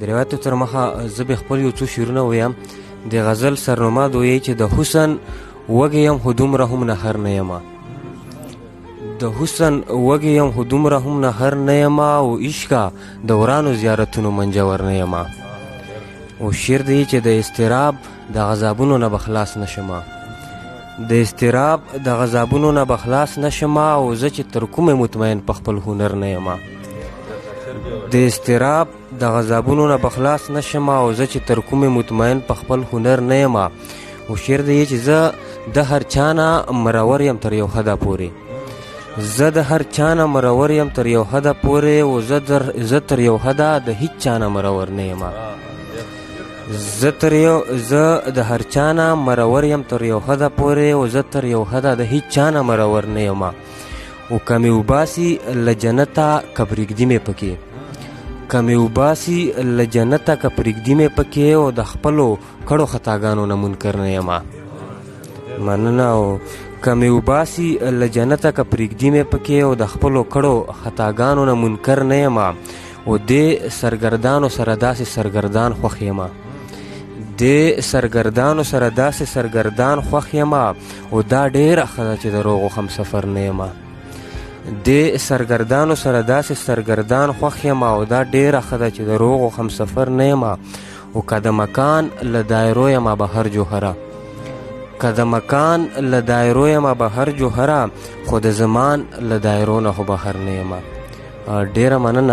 د روایتو تر مخه زه به خپل یو څو شعرونه ویم. د غزل سرنامه دوی چې د حسن وږی یم خو دومره هم نهر نه یمه، د حسن وږی یم خو دومره هم نهر نه یمه، او عشقه د ورانو زیارتونو منجور نه یمه. او شعر دی چې د اضطراب د غضبونو نه بخلاص نشمه، د اضطراب د غضبونو نه بخلاص نشمه، او زه چې تر کومه مطمئن په خپل هنر نه یمه. د اضطراب د غضبونو نه بخلاص نشمه، او زه چې تر کومه مطمئن په خپل هنر نه یمه. او شعر دی چې زه د هر چا نه مرور یم تر یو حده پورې، زه د هر چا نه مرور یم تر یو حده پورې، او زه تر یو حده د هیڅ چا نه مرور نه یمه. زه د هر چا نه مرور یم تر یو حده پورې، او زه تر یو حده د هیڅ چا نه مرور نه یمه. او که مې وباسي له جنته که پرېږدي مې پکې، که مې وباسي له جنته که پرېږدي مې پکې، او د خپلو کړو خطاګانو نه منکر نه یمه. مننه. او که مې وباسي له جنته که پرېږدي مې پکې، او د خپلو کړو خطاګانو نه منکر نه یمه. او دې سرګردانو سره داسې سرګردان خوښ یمه، دې سرګردانو سره داسې سرګردان خوښ یمه، او دا ډېره ښه ده چې د روغو همسفر نه یمه. دې سرګردانو سره داسې سرګردان خوښ یمه، او دا ډېره ښه ده چې د روغو همسفر نه یمه. او که د مکان له دایرو یمه بهر جوهره، که د مکان له دایرو یمه بهر جوهره، خو د زمان له دایرو نه خو بهر نه یمه. ډېره مننه.